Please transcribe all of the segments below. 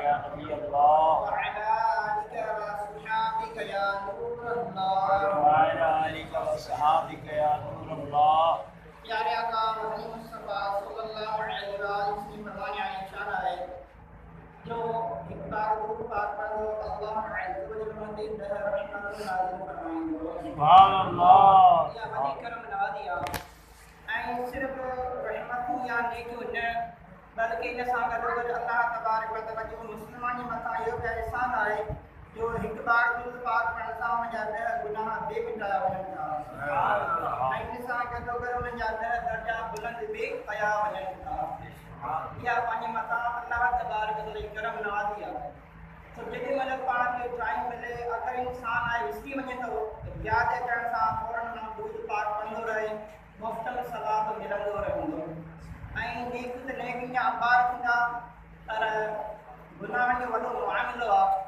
या नबी अल्लाह व अला आलिका व अस्हाबिका या नूर अल्लाह व अला आलिका व अस्हाबिका या नूर अल्लाह। प्यारे आका मोहम्मद मुस्तफा सल्लल्लाहु अलैहि वसल्लम फरमाने वाली शान है जो एक बार दो बार पढ़ो अल्लाह अज़्ज़ व जल्ल ने रहमत नाज़िल फरमाएंगे। सुभान अल्लाह। या वली करम नवाज़िया ऐं सिर्फ रहमत या नेकियूं न बल्कि इन सां गॾो गॾु अल्लाह तबारक व तआला जो मुस्लमानी मथां इहो बि एहसान आहे जो हिकु बार दुरूद पाक पढ़ण सां उनजा 10 गुनाह बे मिटाया वञनि था ऐं इन सां गॾो गॾु उनजा 10 दर्जा बुलंद बे कया वञनि था। इहा पंहिंजे मथां अल्लाह तबारक व तआला जी करम नवाज़ी आहे। तो जेॾी महिल पाण खे टाइम मिले अगरि इंसान आहे विसरी वञे थो त यादि करण सां फौरन दुरूद पाक पढ़ंदो रहे मुफ़्त में सवाब मिलंदो रहंदो ऐं नेक त नेकियुनि जा अंबार थींदा पर गुनाह जो वॾो मामिलो आहे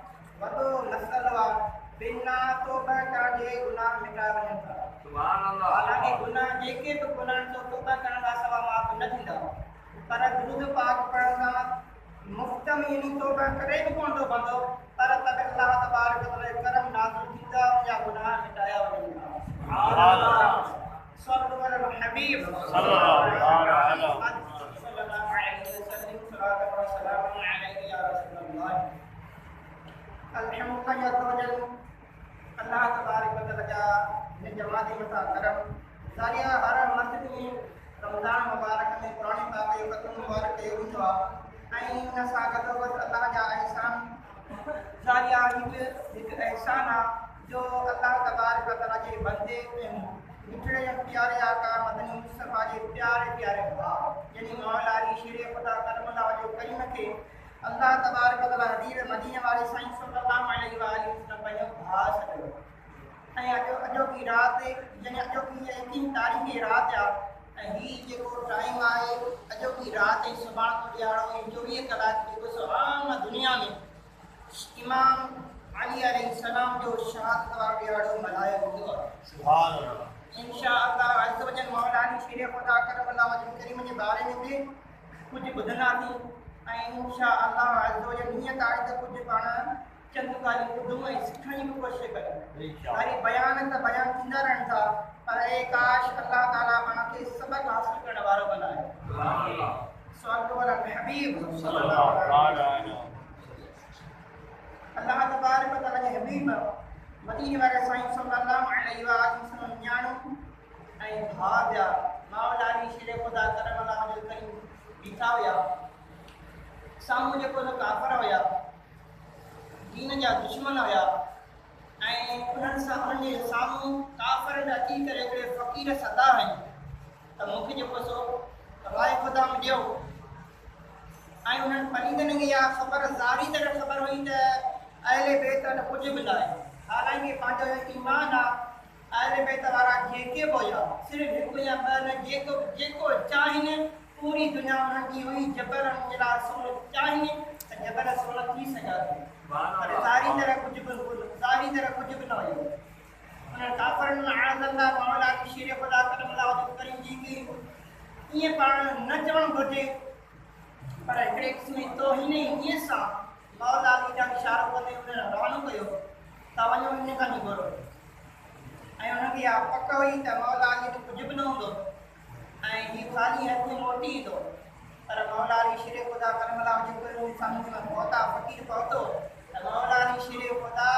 वॾो मसइलो आहे बिना तौबा करण जे गुनाह मिटाए वञनि था। सुभान अल्लाह। हालांकि गुनाह जेके बि गुनाह जो तौबा करण खां सवाइ माफ़ न थींदा पर दुरूद पाक पढ़ण सां मुफ़्त में यानी तौबा करे भी कोन थो बंदो पर तब अल्लाह तबारक व तआला करम नाज़िल थींदा उनजा गुनाह मिटाया वञनि था। सुभान अल्लाह। सल्लल्लाहु अलैहि हबीब सल्लल्लाहु अलैहि वसल्लम सलात व सलाम अलैहि या रसूलल्लाह। अल्हम्दुलिल्लाह अल्लाह तबारक व तआला जा इन जमाती मथा करम सारिया हर मस्जिद में रमज़ान मुबारक में पुरानी पाक जो ख़त्म मुबारक कयो वेंदो आहे ऐं इन सां गॾोगॾु अल्लाह जा एहसान ज़ारिया हिकु एहसान आहे जो अल्लाह तबारक व तआला जे बंदे मिठड़े ऐं प्यारे आका मदनी मुस्तफ़ा जे प्यारे प्यारे भाउ यानी मौला अली शेर खुदा करमल्लाह जो करीम खे अल्लाह तबारक व तआला हबीब मदीने वाले साईं सल्लल्लाहु अलैहि वसल्लम पंहिंजो भाउ सॾियो ऐं अॼोकी राति यानी अॼोकी यकीन तारीख़ राति आहे ऐं हीउ जेको टाइम आहे अॼोकी राति ऐं सुभाणे को ॾियारो ऐं 24 कलाक जेको सो आम दुनिया में इमाम अली अलैहिस्सलाम जो शहादत वारो ॾियारो मल्हायो वेंदो आहे। सुभान अल्लाह। इंशाअल्लाह अज़्ज़ व जल मौला अली शेर खुदा करमल्लाह वजह करीम जे बारे में भी कुछ ॿुधंदासीं ऐं इंशाअल्लाह अज़्ज़ व जल हीअं तारीख़ त कुझु पाण चंद ॻाल्हियूं ॿुधूं ऐं सिखण जी कोशिशि कयूं। वरी बयान त बयान थींदा रहनि था पर काश अल्लाह ताला पाण खे सबक हासिल करण वारो बनाए। सुभान अल्लाह। सल्लल्लाहु अलैहि हबीब सल्लल्लाहु अलैहि अल्लाह तबारक व तआला जे हबीब मदीने वाले साईं सल्लल्लाहु अलैहि वसल्लम न्याणो ऐं भाउ ॿिया मौला अली शेर खुदा करमल्लाह जो करीम बीठा हुया साम्हूं जेको काफ़र हुया दीन जा दुश्मन हुया ऐं उन्हनि सां उन्हनि जे साम्हूं काफ़रनि अची करे हिकिड़े फ़क़ीर सदा आहिनि त मूंखे जेको सो राय खुदा में ॾियो ऐं उन्हनि पलीदनि खे इहा ख़बर ज़ारी तरह ख़बर हुई त अहले बैत वटि कुझु बि न आहे हालांकि पंहिंजो ईमान आहे अहले बैत वारा जेके बि हुया सिर्फ़ु हिकु या ॿ न जेको जेको चाहिनि पूरी दुनिया उन्हनि जी हुई जबल जे लाइ सहूलियत चाहिनि त जबल सहूलियत थी सघे पर ज़ारी तरह कुझु बि न हुयो। उन्हनि काफ़रनि अल्लाह मौला अली शेर खुदा करमल्लाह वजह करीम जी की ईअं पाण न चवणु घुरिजे पर हिकिड़े क़िस्म जी तौहीन ईअं सां मौला अली जा इशारो कंदे उन्हनि रवानो कयो त वञो इन खां निकिरो ऐं उनखे इहा पक हुई त मौला अली जो कुझु बि न हूंदो ऐं हीउ ख़ाली हथ मोटी ईंदो पर मौला अली शेर खुदा करमल्लाह वजह करीम सामने में पहुता फ़क़ीर पहुतो त मौला अली शेर खुदा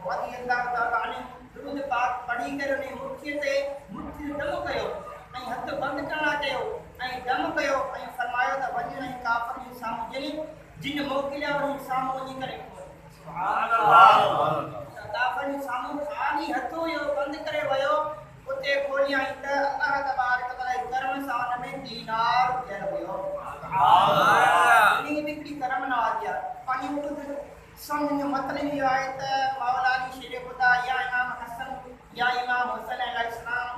रज़ी अल्लाह तआला अन्हु दुरूद पाक पढ़ी करे उन मुठीअ ते मुठी दम कयो ऐं हथ बंदि करण लाइ चयो ऐं दम कयो ऐं फरमायो त वञ ऐं काफ़र जे साम्हूं जिन मोकिलिया उन साम्हूं वञी करे सुभान अल्लाह काफ़र जे साम्हूं ख़ाली हथ हुयो बंदि करे वियो उते खोलियाई त अल्लाह तबारक व तआला करम सां उन में दीनार ठहियल हुयो। सुभान अल्लाह। इन बि हिकिड़ी करम नवाज़ी आहे पंहिंजी सम्झ जो मतिलबु इहो आहे त मौला अली शेर खुदा या इमाम हसन या इमाम हुसैन अलैहिस्सलाम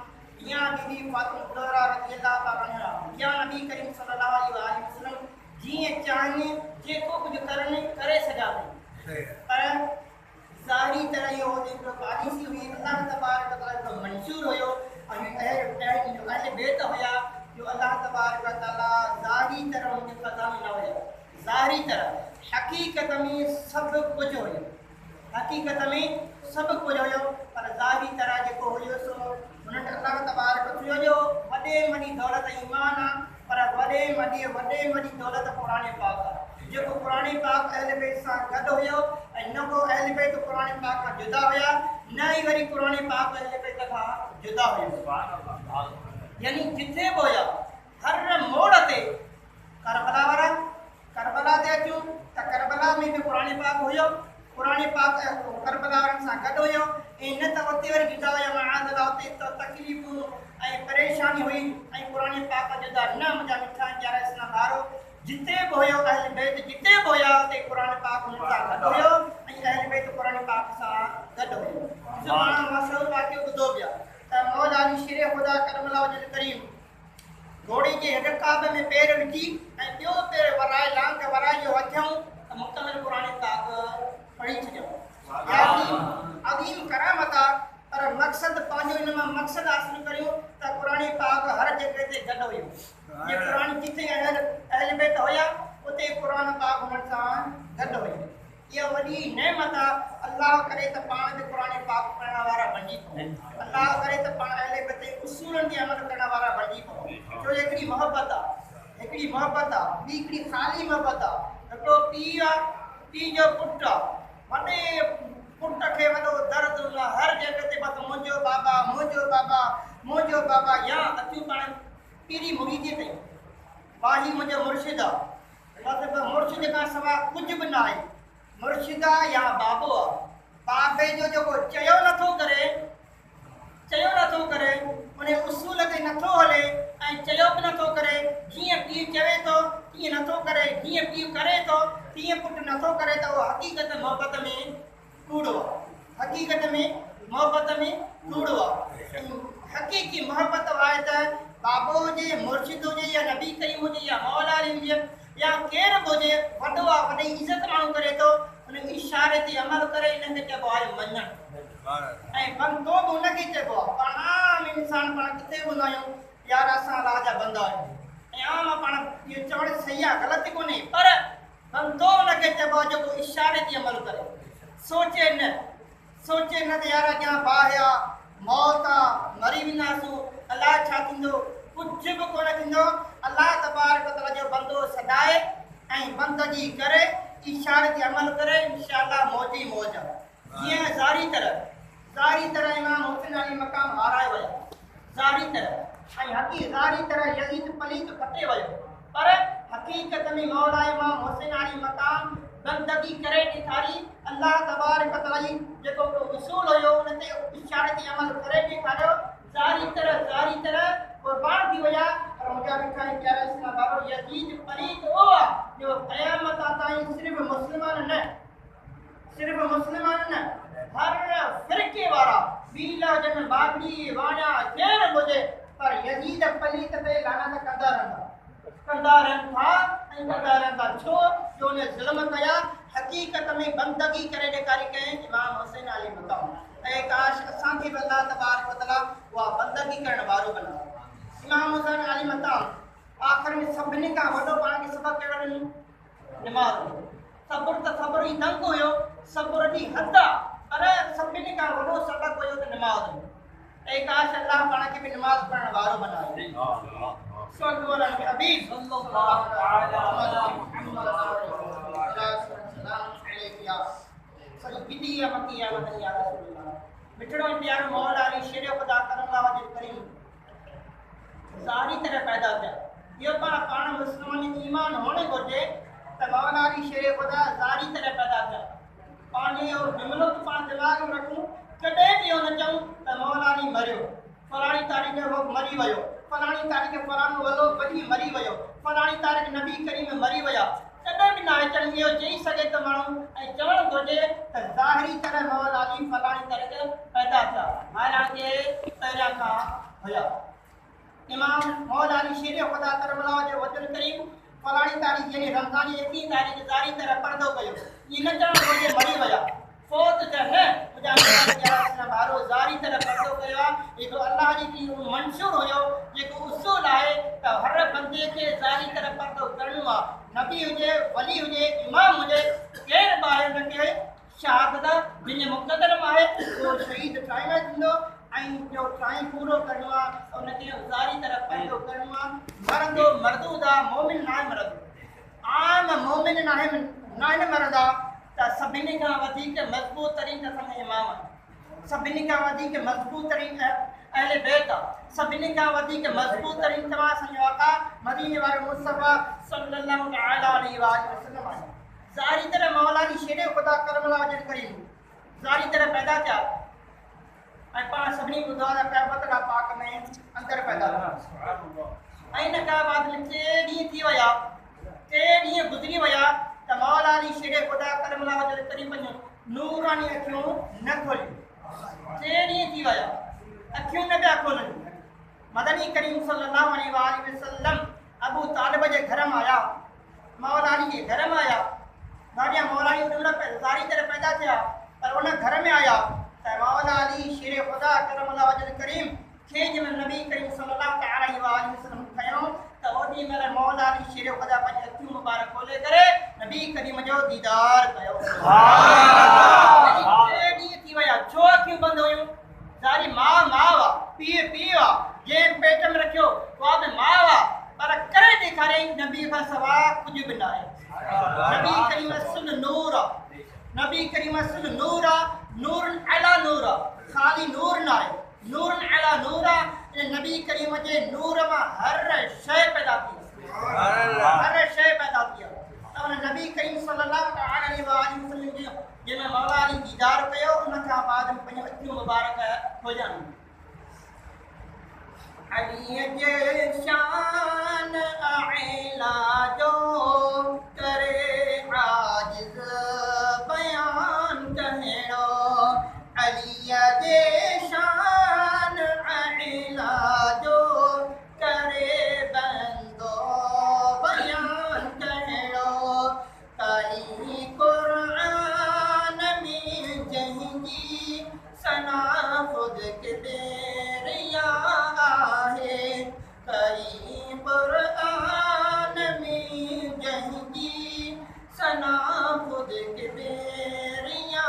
या बीबी फातिमा ज़हरा रज़ी अल्लाह तआला अन्हा या नबी करीम सल्लल्लाहु अलैहि वसल्लम जीअं चाहिनि जेको कुझु करनि करे सघा थी पर ज़ाहिरी तरह इहो जेको पॉलिसी हुई अल्लाह तबारक व तआला जो मंशूर हुयो ऐं अहले बैत हुया जो अल्लाह तबारक व तआला ज़ाहिरी तरह उनजे क़ज़ा में न हुया ज़ाहिरी तरह हक़ीक़त में सब कुछ हुयो, हक़ीक़त में सब कुछ हुयो, पर ज़ाहिरी तरह जेको हुयो सो हुननि अल्लाह तबारक व तआला जो वॾे वॾी दौलत ईमान आहे, पर वॾे वॾी दौलत क़ुरान पाक आहे, जेको क़ुरान पाक अहल बैत सां गॾु हुयो ऐं न को अहल बैत क़ुरान पाक खां जुदा हुया, न ई वरी क़ुरान पाक अहल बैत खां जुदा हुयो। यानी जिथे बि हुया हर मोड़ ते करबला ते अचूं त करबला में बि क़ुरान पाक हुयो, क़ुरान पाक करबला वारनि सां गॾु हुयो, ऐं न त उते वरी जुदा हुया माअज़ल्लाह, उते त तकलीफ़ूं ऐं परेशानी हुई ऐं क़ुरान पाक जुदा न, मुंहिंजा मिठा प्यारा इस्लाम वारो, जिते बि हुयो अहल बैत जिते बि हुया उते क़ुरान पाक हुननि सां गॾु हुयो ऐं अहल बैत क़ुरान पाक सां गॾु हुयो। माण्हू मशहूरु वाक़ियो ॿुधो पिया त मौला अली शेर ख़ुदा करमला वजल करीम घोड़े जे हिक काब में पेर विझी ऐं ॿियो पेर वराए लांग वराए जो वधियऊं त मुकमल क़ुरान पाक पढ़ी छॾियऊं। अज़ीम करामत आहे, पर मक़सद पंहिंजो हिन मां मक़सद हासिल करियो त क़ुरान पाक हर जॻह ते गॾु हुयो। ये क़ुरान जिथे अहल बैत हुया उते क़ुरान पाक हुननि सां गॾु हुयो। इहा वॾी नेमत आहे। अल्लाह करे त पाण बि क़ुरान पाक पढ़ण वारा बणिजी पऊं, अल्लाह करे त पाण अहल बैत जे उसूलनि ते अमल करण वारा बणिजी पऊं। छो हिकिड़ी मोहबत आहे, ॿी हिकिड़ी ख़ाली मोहबत आहे। हिकिड़ो पीउ आहे, पीउ जो पुटु आहे, वॾे पुट खे वॾो दर्द हूंदो आहे, हर जॻह ते बसि मुंहिंजो बाबा या अचूं पाण पीरी मुरीदी ते वाही मुंहिंजो मुर्शिद आहे, बसि मुर्शिद खां सवाइ कुझु बि न आहे। मुर्शिद आहे या बाबो आहे, बाबे जो जेको चयो नथो करे उन उसूल ते नथो हले ऐं चयो बि नथो करे, जीअं पीउ चवे थो तीअं नथो करे, जीअं पीउ करे थो तीअं पुटु नथो करे, त उहो हक़ीक़त मोहबत में कूड़ो आहे, हक़ीक़त में मोहबत में कूड़ो आहे। हक़ीक़ी मोहबत आहे त बाबो हुजे, मुर्शिद हुजे या नबी करीम हुजे या मौला अली हुजे या केरु बि हुजे, वॾो आहे, वॾी इज़त माण्हू करे थो, उन इशारे ते अमल करे, इनखे चइबो आहे मञणु। ऐं बंदो बि हुनखे चइबो आहे। पाण आम इंसान पाण किथे हूंदा आहियूं, यार असां अलाह जा बंदा आहियूं, ऐं आम पाण इहो चवणु सही आहे, ग़लति कोन्हे, पर बंदो हुनखे चइबो आहे जेको इशारे ते अमल करे, सोचे न त यार अॻियां बाहि आहे, मौत आहे, मरी वेंदासूं, अलाह छा थींदो, कुझु बि कोन थींदो। अलाह तबारक व तआला जो बंदो सदाए ऐं बंदगी करे, इशारे ते अमल करे, इंशाअल्लाह मौज ई मौज आहे। जीअं ज़ारी तरह इमाम हुसैन अली मक़ाम हाराए विया, ज़ारी तरह, ऐं ज़ारी तरह यज़ीद पलीत फटे वियो, पर हक़ीक़त में मौला इमाम हुसैन अली मक़ाम बंदगी करे ॾेखारी। अल्लाह तबारक व तआला जेको उसूल हुयो उन ते इशारे ते अमल करे ॾेखारियो। ज़ारी तरह क़ुर्बान थी विया। पर मुंहिंजा मिठा प्यारा इस्लाम वारो, यज़ीद पलीत उहो आहे जो क़यामत ताईं सिर्फ़ु मुस्लिमान न हर फ़िरके वारा बीला हुजनि, बागड़ी वाणा केरु बि हुजे, पर यज़ीद पलीत ते लानत कंदा रहंदा। छो जो उन ज़ुल्म कया, हक़ीक़त में बंदगी करे ॾेखारी कयईं इमाम हुसैन अली मक़ाम। ऐं काश असांखे बि अल्लाह तबारक व तआला उहा बंदगी करण वारो बनाए। इमाम हुसैन अली मक़ाम आख़िर में सभिनी खां वॾो पाण खे सबक़ कहिड़ो ॾिनो? निमाज़। सब्र त सब्र ई दंग हुयो, सब्र जी हद आहे, पर सभिनी खां वॾो सबक़ हुयो त निमाज़ हुयो। ऐं काश अल्लाह पाण खे बि निमाज़ पढ़ण वारो बनाए। सल्लल्लाहु अलैहि वसल्लम। मिठड़ो प्यारो मौला अली शेर ख़ुदा करमला वजल करीम ज़ाहिरी तरह पैदा थिया। इहो पाण मुस्लमान ईमान हुअणु घुरिजे त मौला अली शेर ख़ुदा ज़ाहिरी तरह पैदा थिया। पंहिंजे इहो जुमिलो पाण दिमाग़ में रखूं, कॾहिं बि इहो न चऊं त मौला अली मरियो, फलाणी तारीख़ वो मरी वियो, फलाणी तारीख़ फलाणो वलो वॾी मरी वियो, फलाणी तारीख़ नबी करीम मरी विया, कॾहिं बि न अचनि। इहो चई सघे त माण्हू ऐं चवणु घुरिजे त ज़ाहिरी तरह मौला अली फलाणी तारीख़ पैदा थिया, हालांकि पहिरियां खां हुया। इमाम मौला अली शेर ख़ुदा करमला वजल करीम फलाणी तारीख़ यानी रमज़ान जी 1 तारीख़ ज़ाहिरी तरह पर्दो कयो, ईअं न चवणु घुरिजे मरी विया, फोत त न, ज़ाहिरी तरह पर्दो कयो आहे। जेको अल्लाह जी मंशूर हुयो, जेको उसूल आहे त हर बंदे खे ज़ाहिरी तरह पर्दो करणो आहे। नबी हुजे, वली हुजे, इमाम हुजे, केर बि आहे हुनखे शहादत जिन मुक़दर में आहे उहो शहीद ठाहिणो थींदो ऐं जो टाइम पूरो करणो आहे उनखे ज़ाहिरी तरह पर्दो करणो आहे। मरंदो मर्दूद आहे, मोमिन नाहे मरंदो, आम मोमिन नाहे मरंदा त सभिनी खां वधीक मज़बूत तरीन असांजा इमाम आहिनि, सभिनी खां वधीक मज़बूत तरीन अहले बैत आहे, सभिनी खां वधीक मज़बूत तरीन तव्हां असांजो आका मदीने वारो मुस्तफ़ा सल्लल्लाहु अलैहि वसल्लम आहे। ज़ाहिरी तरह मौला जी शेरे ख़ुदा करम वजल करीम ज़ाहिरी तरह पैदा थिया ऐं पाण सभिनी ॿुधा त कैबत ला पाक में अंदरि पैदा थिया ऐं इन खां बाद टे ॾींहं थी विया, टे ॾींहं गुज़री विया त मौला जी शेरे ख़ुदा करम वजल करीम जूं नूरानी अखियूं न खोलियूं। टे ॾींहं थी विया, अखियूं न पिया खोलनि। मदनी करीम सल्लल्लाहु अलैहि वसल्लम अबू तालिब जे घर में आया, मौला जी जे घर में आया। गाड़िया मौला जी उन ज़ाहिरी तरह पैदा थिया पर उन घर में आया त मौला अली शेर ख़ुदा करम वजल करीम खे जंहिं नबी करीम सल्लल्लाहु अलैहि वसल्लम खयों त ओॾी महिल मौला अली शेर ख़ुदा पंहिंजी अखियूं मुबारक खोले करे नबी करीम जो दीदार कयो। टे ॾींहं थी विया, छो अखियूं बंदि हुयूं? ज़ाहिरी माउ आहे, पीउ आहे, जंहिं पेट में रखियो उहा बि माउ आहे पर करे ॾेखारियईं नबी खां सवाइ कुझु बि न आहे। नबी करीम असल नूर आहे, नबी करीम असल नूर आहे, नूर अला नूर आहे, ख़ाली नूर न आहे, नूर अला नूर आहे। नबी करीम जे नूर मां हर शइ पैदा थी, हर शइ पैदा थी। त उन नबी करीम सल्लल्लाहु अलैहि वसल्लम जो जंहिंमें मौला अली दीदार कयो उन खां बाद पंहिंजूं अखियूं मुबारक खोजनि। अली जे शान आइला जो करे आजिज़ बयान कहिड़ो, अली जे शान आइला जो करे बंदो बयान कहिड़ो, कई कुरान में जंहिंजी सना खुद के बेरिया आहे, कई कुरान में जंहिंजी सना खुद के बेरिया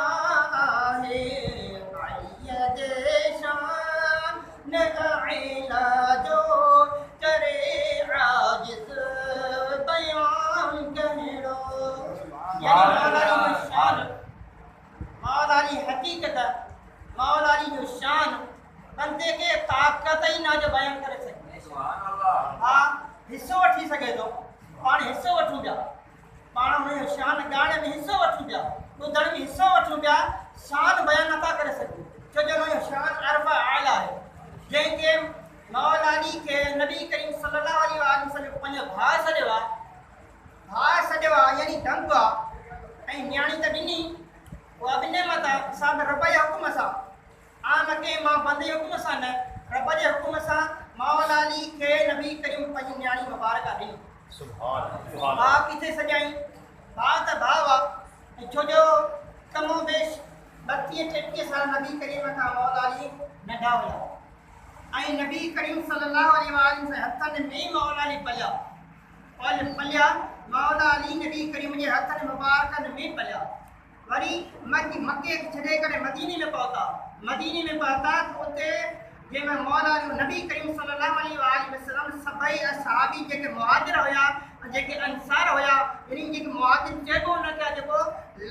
आहे, आईय जे शान आइला जो करे आजिज़ बयान कहिड़ो। मौला जी हकीकत, मौला जी जो शान बंदे के ताकत ही ना जो बयान करे सघे। हा हिस्सो वठी सघे थो, पाण हिस्सो वठूं पिया, पाण हुन जो शान ॻाइण में हिस्सो वठूं पिया, ॿुधण में हिस्सो वठूं पिया, शान बयान नथा करे सघूं छो जो हुन जो शान अरफ़ आयल आहे। जंहिंखे मौला अली खे नबी करीम सल्लल्लाहु अलैहि वसल्लम पंहिंजो भाउ सॾियो आहे, भाउ सॾियो आहे यानी धंग आहे ऐं न्याणी त ॾिनी उहा बि नेमत आहे सां रब जे हुकुम सां, आम के मां बंदे हुकुम सां न, रब जे हुकुम सां मौला अली खे नबी करीम पंहिंजी न्याणी मुबारक ॾिनी। भाउ किथे सॼाई, भाउ त भाउ आहे छो जो कमो बेश 32-33 साल नबी करीम खां मौला अली नंढा हुया ऐं नबी करीम सल्लल्लाहु अलैहि वसल्लम हथनि में मौला अली पलिया मौला अली नबी करीम जे हथनि मुबारकनि में पलिया। वरी मक्के छॾे करे मदीने में पहुता त उते जंहिंमें मौला अली नबी करीम सल्लल्लाहु अलैहि वसल्लम सभई असहाबी जेके मुहाजिर हुया, जेके अंसार हुया, यानी जेके मुहाजिर चइबो हुनखे जेको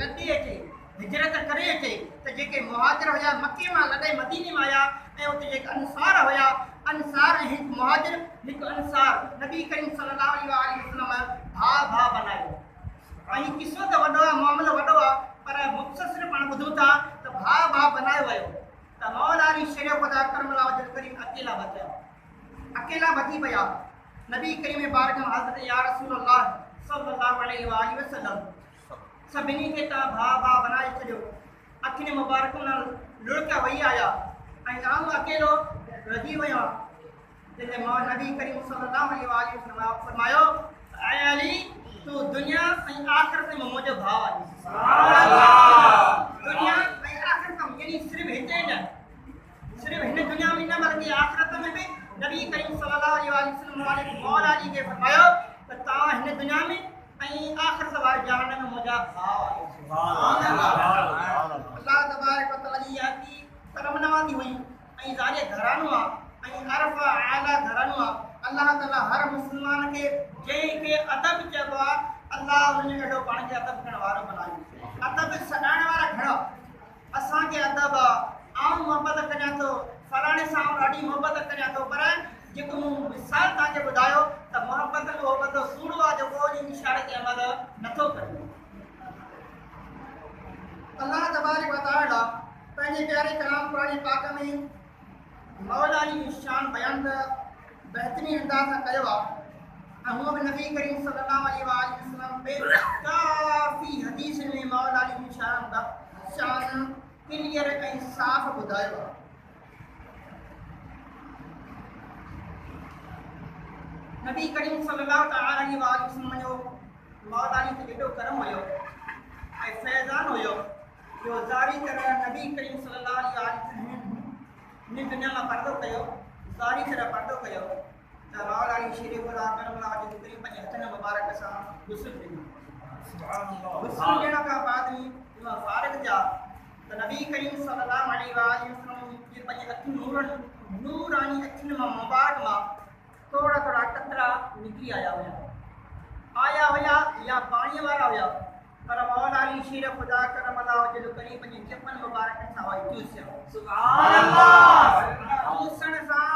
लॾे अचे हिजरत करे अचे त जेके मुहाजिर हुया मके मां लॾे मदीने में आया ऐं उते जेके अंसार हुया, अंसार ऐं हिकु मुहाजिर हिकु अंसार नबी करीम सल्लल्लाहु अलैहि वसल्लम भाउ बनायो। ऐं किस्सो त वॾो आहे, मामलो वॾो आहे पर मुख़्तसर पाण ॿुधूं था त भाउ बनायो वियो त मौला अली शेर ख़ुदा करम वजल करीम अकेला बची पिया। नबी करीम बारक में हज़रत या रसूल अल्लाह सल्लल्लाहु अलैहि वसल्लम सभिनी खे तव्हां भाउ बनाए छॾियो, अखियुनि मुबारक नाल लुड़का वही आया ऐं आऊं अकेलो रही वियो। जंहिंजे मां नबी करीम सल्लल्लाहु अलैहि वसल्लम फरमायो, ऐं अली तू दुनिया ऐं आख़िरत में मुंहिंजो भाउ आहे। सुभान अल्लाह। दुनिया ऐं आख़िरत में यानी सिर्फ़ हिते न, सिर्फ़ हिन दुनिया में न बल्कि आख़िरत में भी नबी करीम सल्लल्लाहु अलैहि वसल्लम वाले मौला अल्लाह तबारक व तआला जी याकी करम नवाज़ी हुई ऐं ज़ारे घरानो ऐं अरफा आला घरानो अल्लाह ताला हर मुस्लमान के जंहिंखे अदब चइबो आहे अल्लाह उनखे ॾाढो पाण खे अदब करण वारो बनायो अदब सॾाइण वारा घणा असांखे अदब आऊं मोहबत करियां थो फलाणे सां ॾाढी मोहबत करियां थो पर जेको मूं मिसाल तव्हांखे ॿुधायो त मोहबत जो उहो सूड़ो आहे जेको उन इशारे ते अमल नथो करे अल्लाह तबारक व तआला पंहिंजे प्यारे कलाम क़ुरान पाक में मौला अली शान बयान बेहतरीन अंदाज़ सां कयो आहे ऐं हूअं बि नबी करीम सल्लल्लाहु अलैहि वसल्लम में काफ़ी हदीस में मौला अली शान क्लियर ऐं साफ़ ॿुधायो आहे नबी करीम सल्लल्लाहु अलैहि वसल्लम जो मौला अली ते एॾो करम हुयो ऐं फैज़ान हुयो जो ज़ारी तरह नबी करीम सल्लल्लाहु अलैहि वसल्लम ने दुनिया में पर्दो कयो ज़ारी तरह पर्दो कयो त मौला अली शेर खुदा करम अल्लाह जो करीम पंहिंजे हथनि मुबारक सां गुस्ल ॾिनो गुस्ल ॾियण खां बाद में फारिग थिया त नबी करीम सल्लल्लाहु अलैहि वसल्लम जे पंहिंजे अखियुनि नूरानी अखियुनि मां मुबारक मां थोड़ा थोड़ा कतरा निकली आया हुया या पानी वाला हुया पर मौला अली शेर खुदा करम अल्लाह जो करीम पंहिंजे चपन मुबारक सां चूसिया सुभान अल्लाह चूसण सां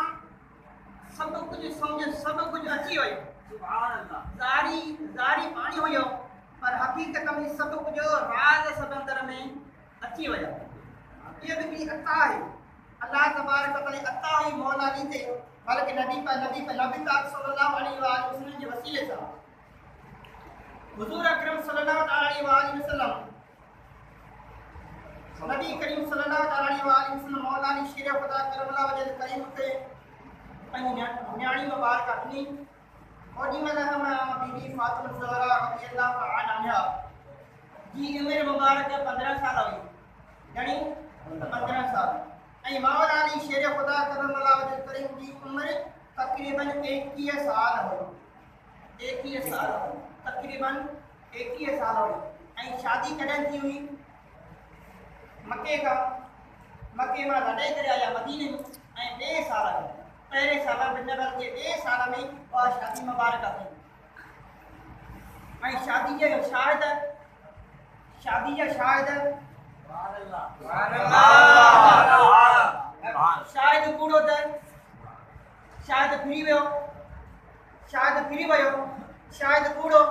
सब कुछ समझ सब कुछ अची वियो सुभान अल्लाह ज़ारी पानी हुयो पर हकीकत में सब कुछ राज सब अंदर में अची विया ये भी अता है अल्लाह तबारक व तआला अता हुई मौला अली ते बल्कि नबी पाक सल्लल्लाहु अलैहि वसल्लम के वसीले से हुजूर अकरम सल्लल्लाहु अलैहि वसल्लम नबी करीम सल्लल्लाहु अलैहि वसल्लम मौला अली शेर खुदा करम अल्लाह वजह करीम के न्याणी मुबारक अपनी और जी में बीबी फातिमा ज़हरा रज़ियल्लाहु तआला अन्हा जी उम्र मुबारक 15 साल हुई यानी 15 साल ऐं मौला अली शेर खुदा करम अल्लाह वजह करीम की उम्र तकरीबन 21 साल हो 21 साल तकरीबन 21 साल हुई ऐं शादी कॾहिं थी हुई मके मां लॾे करे आया मदीने में ऐं 2 साल पहिरें साल में न बल्कि 2 साल में और शादी मुबारक थी ऐं शादी जा शाहिद शायद कूड़ो त शायद फिरी वियो शायद कूड़ो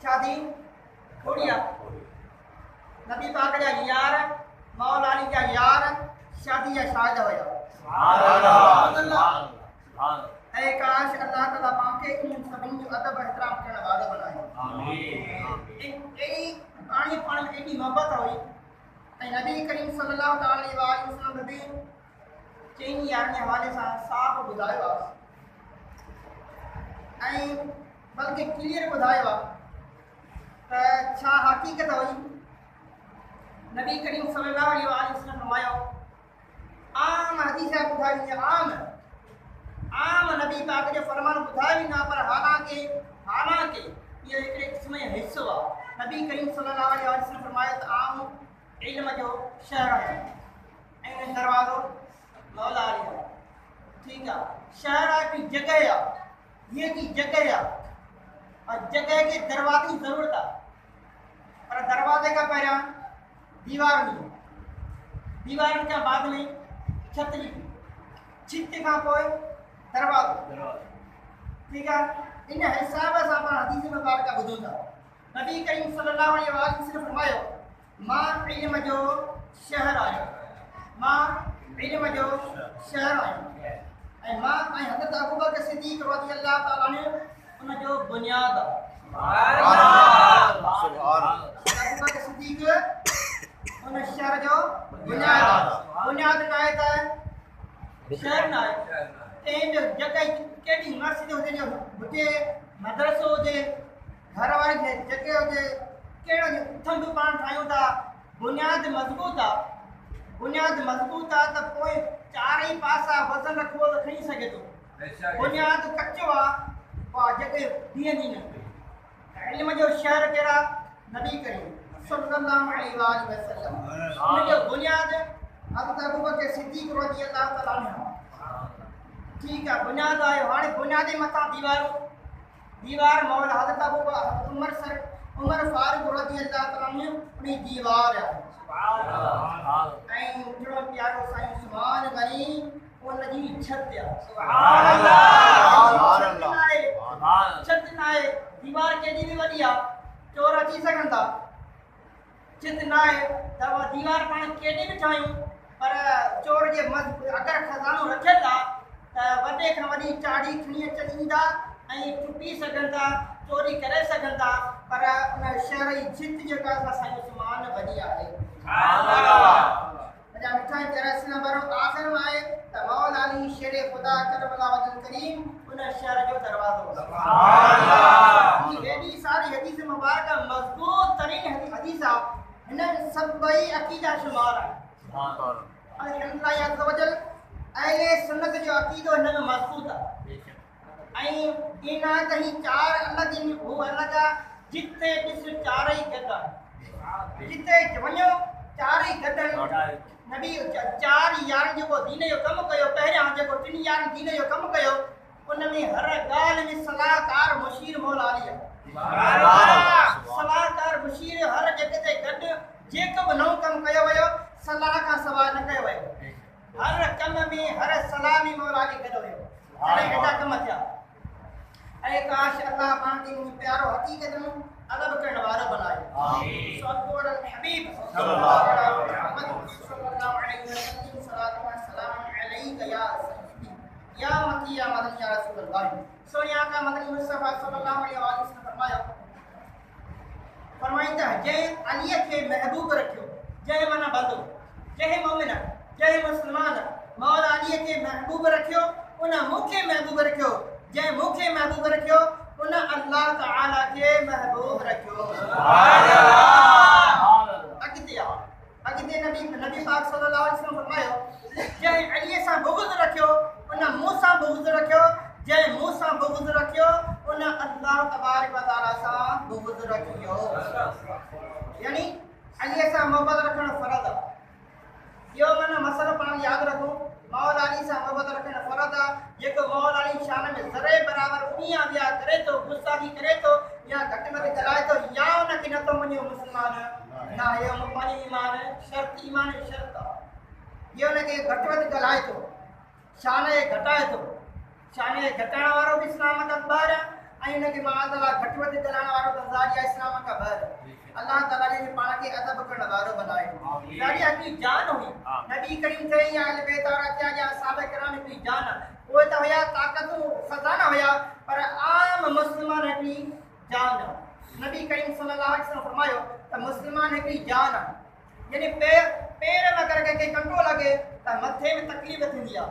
शादी थोड़ी नबी पाक जा यार मौला अली जा यार शादी जा शायद हुया ऐं काश अल्लाह ताला पाके इन सभिनी जो अदब एहतराम करण वारो बनाए आमीन पाणी पाण में एॾी मोहबत हुई ऐं नबी करीम सल्लल्लाहु अलैहि वसल्लम नबी चईं यारनि हवाले सां साफ़ ॿुधायो आहे ऐं बल्कि क्लियर ॿुधायो आहे त छा हक़ीक़त हुई नबी करीम सल्लल्लाहु अलैहि वसल्लम फरमायो आम हदीस ॿुधाई आम नबी पाक जो फरमान ॿुधायो न पर हालांकि ये हिकिड़े क़िस्म जो हिस्सो आहे नबी करीम सल्लल्लाहु अलैहि वसल्लम फरमायो त आम इल्म जो शहर है ऐं दरवाज़ो मौला अली है ठीक है शहर है की जगह है ये की जगह है और जगह के दरवाजे की जरूरत है पर दरवाजे का पहला दीवार नहीं दीवार के बाद में छतरी छित का कोई दरवाज़ो ठीक है इन हिसाब से अपन हदीस में बात का बुझो था नबी करीम सल्लल्लाहु अलैहि वसल्लम फरमायो मां इल्म जो शहर आयो ऐं मां ऐं हज़रत अबू बकर सिद्दीक़ रज़ियल्लाहु तआला अन्हु उन जो बुनियाद सुभान अल्लाह अबू बकर सिद्दीक़ उन शहर जो बुनियाद ना है त शहर ना है ऐं जगह केडी मस्जिद हुजे जो हुजे मदरसो हुजे घर वारी जगह हुजे केड़ो थंब पाण ठायूं था बुनियाद मजबूत आहे त पोइ चारई पासा वज़न रखो त खणी सघे थो बुनियाद कच्चो आहे पोइ जगह बीहंदी न इल्म जो शहर कहिड़ा नबी करीम सल्लल्लाहु अलैहि वसल्लम। उनकी बुनियाद हज़रत अबू बकर सिद्दीक़ रज़ियल्लाहु तआला अन्हु। ठीक है, बुनियाद आयो हाणे बुनियाद मथा दीवार मौला हज़रत अबू बकर उमर फारूक रज़ियल्लाहु तआला अन्हु उनी दीवार है। सुभान अल्लाह। ऐं जो प्यारो साईं उस्मान गनी उन जी छत है। सुभान अल्लाह। छत नाए दीवार केडी भी वडी आ चोर अची सघंदा। चित नाए त दीवार पाण केडी भी ठायूं पर चोर जे अगर खजानो रखियल आ त वडे खां वडी चाड़ी खणी अची ईंदा ऐं चुपी सघंदा, चोरी करे सघंदा, पर उन शहर जी जित जेका साईं उस्मान वडी आहे। अजा मिठाई तेरा इस्लाम बरो आखिर में आए त मौला अली शेर खुदा करबला वजल करीम उन शहर जो दरवाजो। सुभान अल्लाह। ये वेडी सारी हदीस मुबारक मजबूत तरीन हदीस आ। इन सबई अकीदा शुमार है। सुभान अल्लाह। अल्लाह अज़्ज़ वजल अहले सुन्नत जो अकीदो इन में मजबूत है। ऐं इना कहीं चार अलग इन वो अलग जिते दिस चार ही गदा जिते वणो चार ही गदा नबी चार यार जो दीन जो कम कयो पहरिया जो तीन यार दीन जो कम कयो उन में हर गाल में सलाहकार मुशीर मौला अली है। सुभान अल्लाह। सलाहकार मुशीर हर जगह ते गड जेको भी नओ कम कयो वयो सलाह का सवाल न कयो वयो। हर कम में हर सलाह में मौला अली गड वयो। अरे एडा कम थिया। ऐ काश अल्लाह पाण के प्यारो हकीकत में अदब करण वारो बनाए। आमीन। सल्लल्लाहु अलैहि हबीब सल्लल्लाहु अलैहि वसल्लम सलात व सलाम अलैका या सय्यदी या मकी या मदनी या रसूल अल्लाह। सोनिया का मदनी मुस्तफा सल्लल्लाहु अलैहि वसल्लम फरमाइता जय अली के महबूब रखियो, जय मना बंदो, जय मोमिन, जय मुसलमान मौला अली के महबूब रखियो, उन मुखे महबूब रखियो, जय मुखे महबूब रखियो उन अल्लाह ताला के महबूब रखियो। सुभान अल्लाह। अगते नबी पाक सल्लल्लाहु अलैहि वसल्लम फरमायो जय अली सा बुग़्ज़ रखियो उन मूसा बुग़्ज़ रखियो, जय मूसा बुग़्ज़ रखियो उन अल्लाह तबारक व तआला सा बुग़्ज़ रखियो। यानी अली सा मोहब्बत रखण फर्ज़ है। यो मन मसलो पाण याद रखो मौला अली सा मोहब्बत रखण फर्ज़ है। जेको मौला अली शान में जरे बराबर उनिया बिया करे तो गुस्ताखी करे तो या घट में गलाए तो या उन के न तो मनियो मुसलमान ना ये पानी ईमान शर्त ईमान शर्त ये उन के घट में गलाए तो शान घटाए तो शान घटाण वारो भी इस्लाम का बार है उन के माज़अल्लाह घट में गलाण वारो तो ज़ालिया इस्लाम का बार। अल्लाह ताला ने पाण के अदब करण वारो बनाए। ॾाढी अपनी जान हुई नबी करीम थे या अहले बैत और क्या या साहबा किराम की जान वो तो हुआ ताकत खजाना हुआ पर आम मुसलमान की जान। नबी करीम सल्लल्लाहु अलैहि वसल्लम फरमायो त मुसलमान की जान यानी पैर में करके के कंट्रोल लगे त मथे में तकलीफ थींदी आ।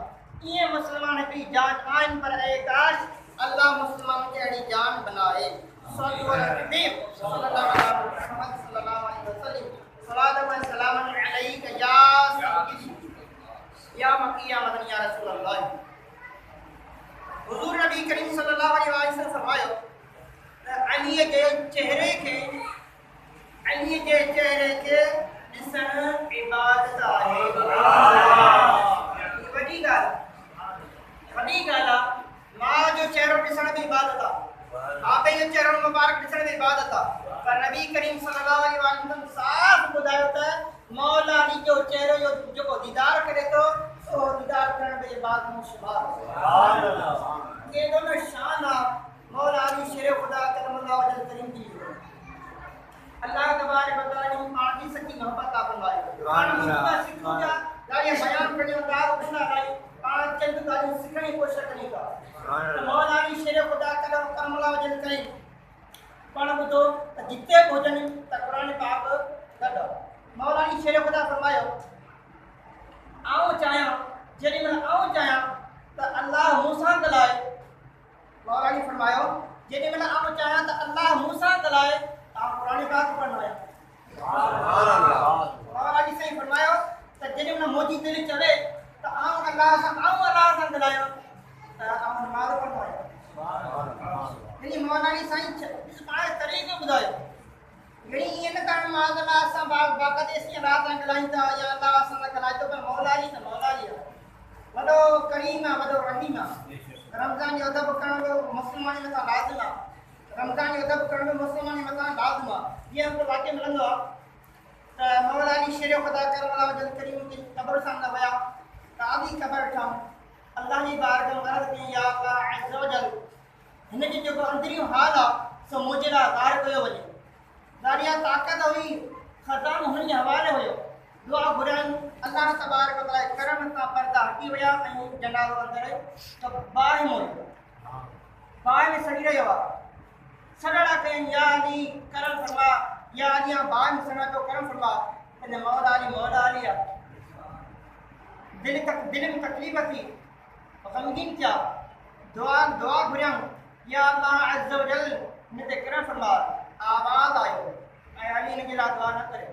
ये मुसलमान की जान आइन पर ए काश अल्लाह मुसलमान के अड़ी जान बनाए। सल्लल्लाहु अलैहि वसल्लम सलात व सलाम अलैका या सय्यदी या मकी या मदनी या रसूल अल्लाह। हुजूर नबी करीम सल्लल्लाहु अलैहि वसल्लम फरमायो अली के चेहरे के ॾिसण इबादत आहे। वॾी ॻाल्हि आहे। मां जो चेहरो ॾिसण भी इबादत आहे। आपे जो चेहरो मुबारक ॾिसण भी इबादत आहे। पर नबी करीम सल्लल्लाहु अलैहि वसल्लम साफ़ ॿुधायो त मौला अली जो चेहरो जो जेको दीदार करे तो सो दीदार करण में इबादत में शुमार। सुभान अल्लाह। ये दोनों शान मौला अली शेर खुदा करमल्लाहु वजह करीम की अल्लाह तबारक व तआला ने पाण की सच्ची मोहब्बत आप फरमाए। पाण मुस्ता सिखूंगा गालियां बयान करने का उठना भाई पाण चंद गालियां सीखने की कोशिश करनी का। मौला अली शेर खुदा करमल्लाहु वजह करीम पाण बुधो त जिते भोजन त कुरान पाक गड मौला अली शेर खुदा फरमायो आऊं चाया जेडी मैं आऊं चाया त अल्लाह मूसा गलाए। मौला अली फरमायो जेडी मैं आऊं चाया त अल्लाह मूसा गलाए ता कुरान पाक पढ़ना है। सुभान अल्लाह। मौला अली सही फरमायो त जेडी मैं मोजी दिल चले त आऊं अल्लाह सा गलायो त आऊं नमाज पढ़ना है। सुभान अल्लाह। यानी मौला अली सही इस पाए तरीके बुधायो यानी ये न कारण माज़ बाक़ायदा इसी रात में गलाइंदा या अल्लाह असां गलाइंदो पर मौला अली त मौला अली वॾो करीम आहे वॾो रहीम आहे रमज़ान जो अदब करणु मुस्लमानी मथां लाज़िम आहे रमज़ान जो अदब करणु मुस्लमानी मथां लाज़िम आहे जीअं मूंखे वाक़िअ मिलंदो आहे त मौला अली शेर ख़ुदा करम अला वजल करीम जी क़ब्र सां न विया त आदि क़ब्र ठम अल्लाह जी बारगाह में अर्ज़ कई या अल्लाह अज़्ज़ व जल हिन जो जेको अंदरियो हाल आहे सो मुंहिंजे लाइ ज़ाहिर कयो वञे ॾाढी ताक़त हुई ख़ज़ानो हुन जे हवाले हुयो दुआ घुरायूं अल्लाह तबारक व तआला करम सां पर्दा हटी विया ऐं जनाज़ो अंदरि त बाहि में हुयो बाहि में सड़ी रहियो आहे सड़ड़ा कयनि या अली करम फरमा या अली बाहि में सड़ा पियो करम फरमा पंहिंजे मौला अली आहे दिल में तकलीफ़ थी ग़मगीन थिया दुआ घुरियऊं या अल्लाह अज़्ज़ व जल हिन ते करम फरमा आवाज़ आयो ऐं अली हिन जे लाइ दुआ न करियो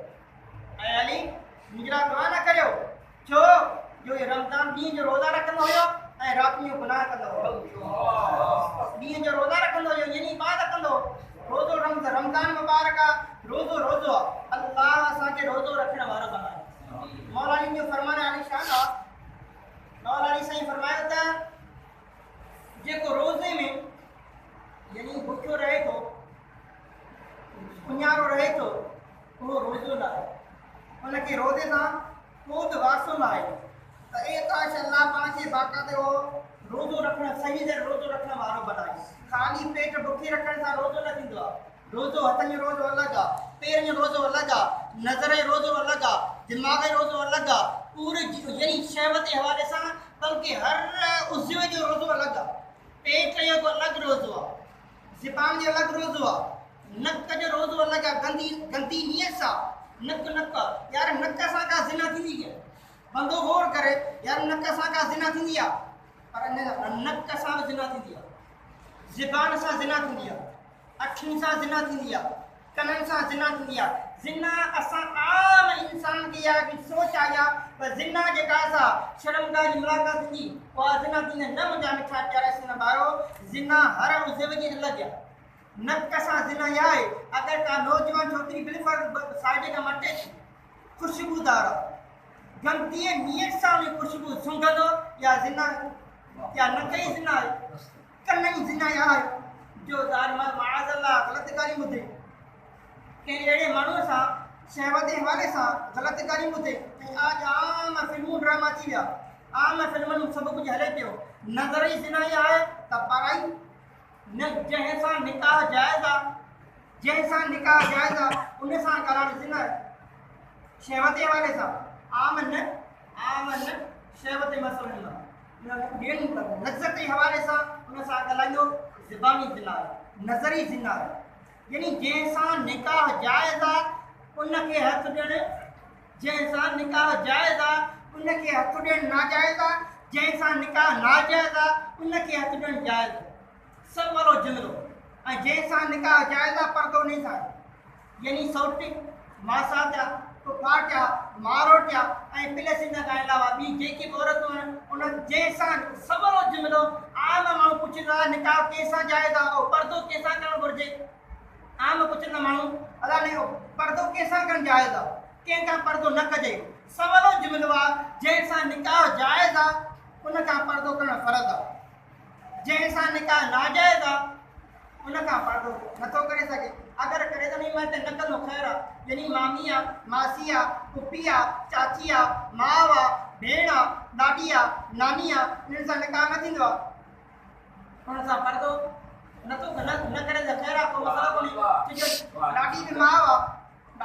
ऐं अली हिन जे लाइ दुआ न करियो छो जो ये रमज़ान ॾींहं जो रोज़ा रखंदो हुयो ऐं राति जो गुनाह कंदो हुयो ॾींहं जो रोज़ा रखंदो हुयो यानी इबादत कंदो रोज़ो रमज़ान मुबारक आहे रोज़ो आहे अल्लाह असांखे रोज़ो रखण वारो बणाए मौला अली जो फरमान आलिशान आहे मौला अली साईं फरमायो त जेको रोज़े में यानी भुखियो रहे थो उन्यारो रहे थो उहो रोज़ो न आहे उनखे रोज़े सां को बि वासो न आहे त एकाश अल्लाह पाण खे बाक़ाइदे उहो रोज़ो रखणु सही तरह रोज़ो रखण वारो बनाए ख़ाली पेट बुखी रखण सां रोज़ो न थींदो आहे रोज़ो हथनि जो रोज़ो अलॻि आहे पेरनि जो रोज़ो अलॻि आहे नज़र जो रोज़ो अलॻि आहे दिमाग़ जो रोज़ो अलॻि आहे पूरे यानी शहवत जे हवाले सां बल्कि हर उज़्व जो रोज़ो अलॻि आहे पेट जो अलॻि रोज़ो आहे ज़ुबान जो अलॻि रोज़ो आहे नक जो रोज़ो अलॻि आहे गंदी नीयत सां नक यार नक सां का ज़िना थींदी आहे बंदो गौर करे यार नक सां का ज़िना थींदी आहे पर नक सां बि ज़िना थींदी आहे ज़ुबान सां ज़िना थींदी आहे अखियुनि सां ज़िना थींदी आहे कननि सां ज़िना थींदी आहे ज़िना असां आम इंसान खे इहा सोच आई आहे पर ज़िना जेका असां शर्मगाह जी मुलाक़ात थींदी उहा ज़िना थींदी न मुंहिंजा मिठा प्यारा सिंध ॿारो ज़िना हर उज़व जी अलॻि आहे नक सां ज़िना इहा आहे अगरि का नौजवान छोकिरी बिल्कुलु साइड खां मटे थी ख़ुशबूदार आहे गंदीअ नियत सां उन ख़ुशबू सूंघंदो या ज़िना या नक ई ज़िना आहे कन ई ज़िना इहा आहे जो माज़अल्लाह ग़लति ॻाल्हियूं ॿुधे कंहिं अहिड़े माण्हूअ सां शहवत जे हवाले सां ग़लति ॻाल्हियूं ॿुधे ऐं आज आम फिल्मूं ड्रामा थी विया आम फिल्मनि में सभु कुझु हले पियो नज़र ई ज़िना इहा आहे त पढ़ाई न जंहिंसां निकाह जाइज़ आहे उन सां ॻाल्हाइणु ज़िना आहे शहवत जे हवाले सां आम न शहवत जे मसइलनि मां लज़्ज़त जे हवाले सां उन सां ॻाल्हाईंदो ज़ुबानी ज़िना आहे नज़री ज़िना आहे यानी जंहिंसां निकाह जाइज़ आहे उनखे हथु ॾियणु जंहिंसां निकाह जाइज़ आहे उनखे हथु ॾियणु नाजाइज़ आहे जंहिंसां निकाह नाजाइज़ आहे उनखे हथु ॾियणु जाइज़ आहे सभु वारो जुमिलो ऐं जंहिंसां निकाह जाइज़ आहे पर्दो न थिए यानी सौटी मासा थिया पुफा थिया मारो थिया ऐं प्लस इन खां अलावा ॿी जेकी बि औरतूं आहिनि उन जंहिंसां सवलो जुमिलो आम माण्हू पुछंदा निकाह कंहिंसां जाइज़ आहे उहो पर्दो कंहिंसां करणु घुरिजे आम पुछंदा माण्हू अलाह ने पर्दो कंहिंसां करणु जाइज़ आहे कंहिंखां पर्दो न कजे सवलो जुमिलो आहे जंहिंसां निकाह जाइज़ आहे उन खां पर्दो करणु फ़र्ज़ु आहे जंहिंसां निकाह नाजाइज़ आहे उन खां पर्दो नथो करे सघे अगरि करे त न त न कंदो ख़ैर आहे यानी मामी आहे मासी आहे पुफी आहे चाची आहे माउ आहे भेण आहे ॾाॾी आहे नानी आहे इन्हनि सां निकाह न थींदो आहे उन सां पर्दो नथो न करे त ख़ैर आहे को मसइलो कोन्हे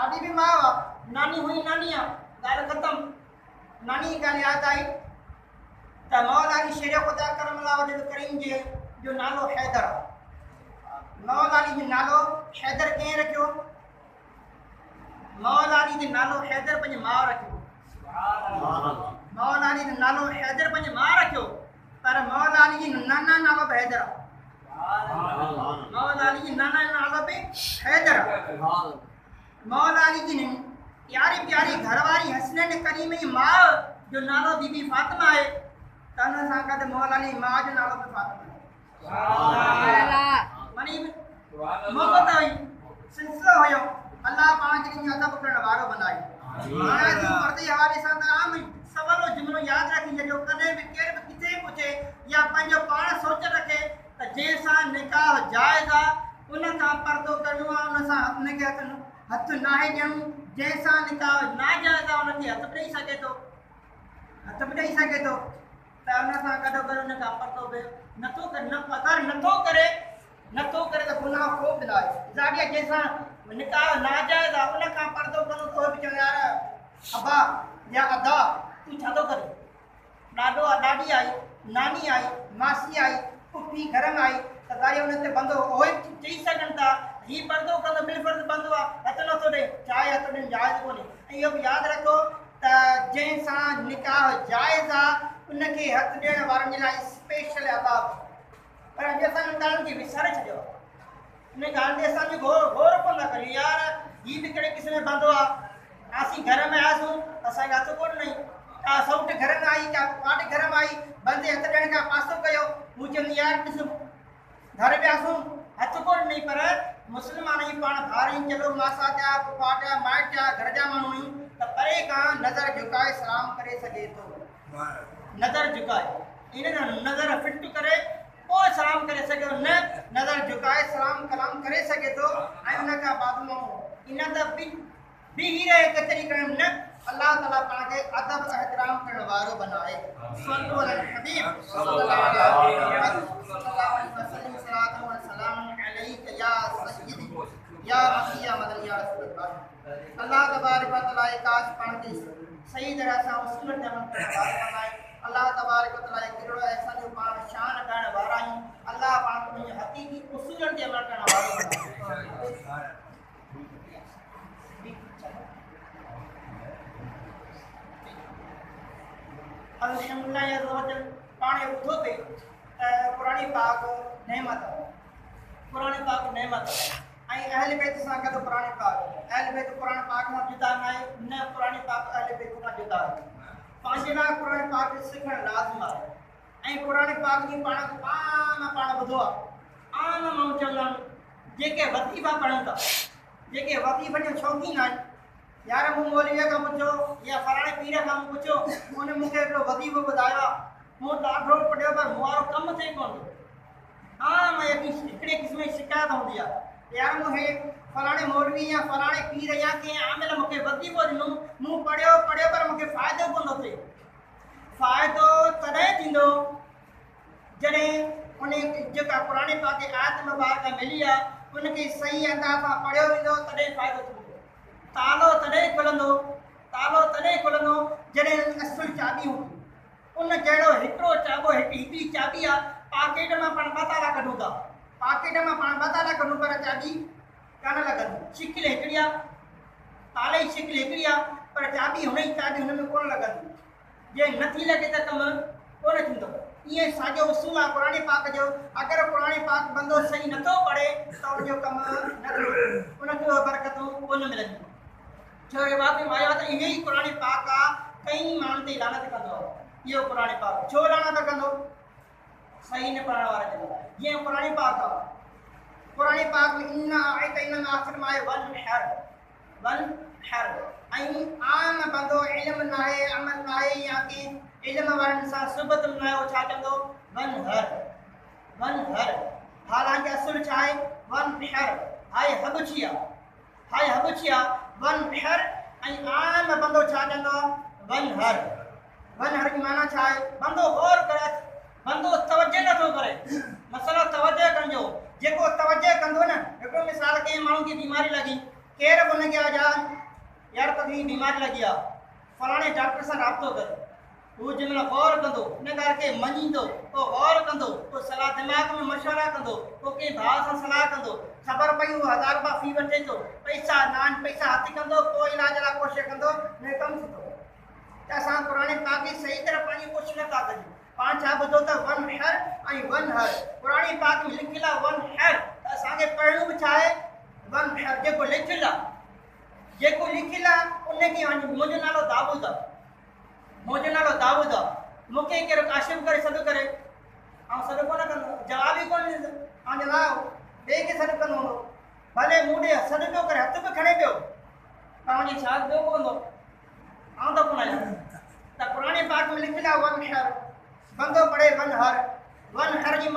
ॾाॾी बि माउ आहे नानी हुई नानी आहे ॻाल्हि ख़तमु नानी जी ॻाल्हि यादि आई त मौला अली शेर ख़ुदा करम अला वजल करीम जो नालो हैदर आहे मौला अली जो नालो हैदर कंहिं रखियो मौला अली जो नालो हैदर पंहिंजी माउ रखियो मौला अली जो नालो हैदर पंहिंजी माउ रखियो पर मौला अली जो नाना नालो बि हैदर आहे मौला अली जो नाना नालो बि हैदर आहे मौला अली जी प्यारी प्यारी घरवारी हसनैन करीम जी माउ जो नालो बीबी फातिमा आहे त हुन सां गॾु मौला अली माउ जो नालो बि फातिमा आहे मानी मोहबत हुई सिलसिलो हुयो अल्लाह पाण खे इन अदब करण वारो बनाए हाणे तू पर्दे हवाले सां त आम सवालो जुमलो याद रखी जो कदे भी केर भी किथे पूछे या पंहिंजो पाण सोच रखे त जंहिंसां निकाह जायज़ आहे उन खां पर्दो करणो आहे उन सां उनखे हथ नाहे ॾियणो जंहिंसां निकाह नाजायज़ आहे उनखे हथ ॾेई सघे थो त उन सां गॾो गॾु उन खां पर्दो बि नथो करे न अगरि नथो करे त गुनाह को बि न आहे ज़ाॾिया जंहिंसां निकाह नाजायज़ आहे उन खां पर्दो करो तो बि चवंदा यार अबा या अदा तूं छा थो करे ॾाॾो आहे ॾाॾी आई नानी आई मासी आई पुफी घर में आई त ॻाल्हि हुन ते बंदो उहे चई सघनि था हीउ पर्दो कंदो बिल्कुलु बंदो आहे हथ नथो ॾे चाहे हथ ॾियणु जाइज़ कोन्हे ऐं इहो बि यादि रखो त जंहिंसां निकाह जाइज़ आहे उनखे हथ ॾियण वारनि जे लाइ स्पेशल अदाब पर अॼु असां उन ॻाल्हि खे विसारे छॾियो आहे उन ॻाल्हि ते असांजो गौर कोन था करियूं यार हीउ बि कहिड़े क़िस्म जो बंदो आहे असीं घर में आयासीं असांखे हथ कोन ॾिनई का सौट घर में आई का पाट घर में आई बंदे हथ ॾियण खां पासो कयो हू चवंदी यार ॾिस घर वियासीं हथ कोन ॾिनई पर मुस्लमान आहियूं पाण भार आहियूं चलो मासा थिया पुफा थिया माइट थिया घर जा माण्हू आहियूं त परे खां नज़र झुकाए सलाम करे सघे थो नज़र झुकाए इन नज़र फिट करे पोइ सलाम करे सघे थो न नज़र झुकाए सलाम कलाम करे सघे थो ऐं उन खां बाद माण्हू इन त बि ही रहे कचरी करण न अल्लाह ताला पाण खे अदब एहतराम करण वारो बनाए सल्लल्लाहु अलैहि हबीब सल्लल्लाहु अलैहि वसल्लम सलातु व सलाम अलैका या सय्यदी या मसीह या मदनी या रसूलल्लाह अल्लाह तबारक व तआला काश पाण खे सही तरह सां उसूल ते अमल करण वारो बनाए अल्लाह तबारक व तआला कहिड़ो ऐसा जो पाण शान करण वारा आहियूं अल्लाह पाण खे हकीकी उसूलन ते अमल करण वारो बनाए अल्हम्दुलिल्लाह या रोज़ पाने उठो पे कुरानी पाक नेमत आई अहले बैत सां गॾु कुरानी पाक अहले बैत कुरान पाक मां जुदा न कुरानी पाक अहले बैत खां जुदा पंहिंजे लाइ कुरानी पाक सिखणु लाज़िम आहे ऐं कुरानी पाक जी पाण ॿुधो आहे आम माण्हू चवंदा आहिनि जेके वज़ीफ़ा पढ़नि था जेके वज़ीफ़े जो शौक़ीन आहिनि यार मूं मौलवीअ खां पुछो या फलाणे पीर खां पुछो उन मूंखे हिकिड़ो वज़ीफ़ो ॿुधायो आहे मूं ॾाढो पढ़ियो पर मूं वारो कमु थिए कोन थो हा मां हिकिड़े क़िस्म जी शिकायत हूंदी आहे यार मूंखे फलाणे मौलवी या फलाणे पीर या कंहिं आमिल मूंखे वज़ीफ़ो ॾिनो मूं पढ़ियो पर मूंखे फ़ाइदो कोन थो थिए फ़ाइदो तॾहिं थींदो जॾहिं उन जेका पुराणे पाक आयत मुबारक मिली आहे उनखे सही अंदाज़ सां पढ़ियो वेंदो तॾहिं फ़ाइदो थींदो तालो तॾहिं खुलंदो जॾहिं असुल चाबी हूंदी उन जहिड़ो हिकिड़ो चाबो हिकिड़ी चाबी आहे पाकेट मां पाण 2 ताला कढूं था कढूं पर चाबी कान लॻंदी शिकिल हिकिड़ी आहे ताले जी शिकिल हिकिड़ी आहे पर चाबी हुन में कोन लॻंदी जे नथी लॻे त कमु कोन थींदो ईअं साॻियो उसूल आहे पुराणे पाक जो अगरि पुराणे पाक बंदो सही नथो पढ़े त उनजो कमु न थिए उनखे बरकतूं कोन मिलंदियूं छो रिवाज में आयो त इहो ई पुराणे पाक आहे कई माण्हुनि ते लानत कंदो आहे इहो पुराणे पाक छो लानत कंदो सही न पढ़ण वारे ते जीअं पुराणे पाक आहे पुराणे पाक में इन आख़िर में आयो वन हर ऐं आम बंदो इल्म न आहे अमल न आहे या कंहिं इल्म वारनि सां सुबत न आहे छा चवंदो वन हर हालांकि असुल छा आहे वन हर हाय हबछिया वन हर ऐं आम बंदो छा चवंदो वन हर की माना छा आहे बंदो गौर करे बंदो तवज्जो नथो करे मसलो तवज्जो करिजो जेको तवज्जो कंदो न हिकिड़ो मिसाल कंहिं माण्हू खे बीमारी लॻी केर बि हुनखे आजा यार तकलीफ़ बीमारी लॻी आहे फलाणे डॉक्टर सां राब्तो कर हू जंहिंमहिल गौर कंदो इन ॻाल्हि खे मञींदो पोइ गौर कंदो पोइ सलाह दिमाग़ में मशवरा कंदो पोइ कंहिं भाउ सां सलाह कंदो ख़बर पई 1000 रुपया फी वठे थो पैसा हथ कंदो पोइ इलाज लाइ कोशिशि कंदो न कमु थींदो त असां पुराणे पाक खे सही तरह पंहिंजी कोशिशि नथा कयूं पाण छा ॿुधो त वन हर पुराणे पाक में लिखियलु आहे वन हर त असांखे पढ़णो बि छा आहे वन हर जेको लिखियलु आहे उनखे मुंहिंजो नालो दाऊद आहे मूंखे कहिड़ो काशिफ़ करे सॾु करे ऐं सॾु कोन कंदो जवाब ई कोन ॾींदो ऐं जवाबु ॿिए खे सॾु कंदो हूंदो भले मूंडे सॾ पियो करे हथ बि खणे पियो तव्हांजी छा ॿियो पवंदो आउं त कोन आहियां त क़ुर पाक में लिखियलु आहे वन हर बंदो पढ़े वन हर जी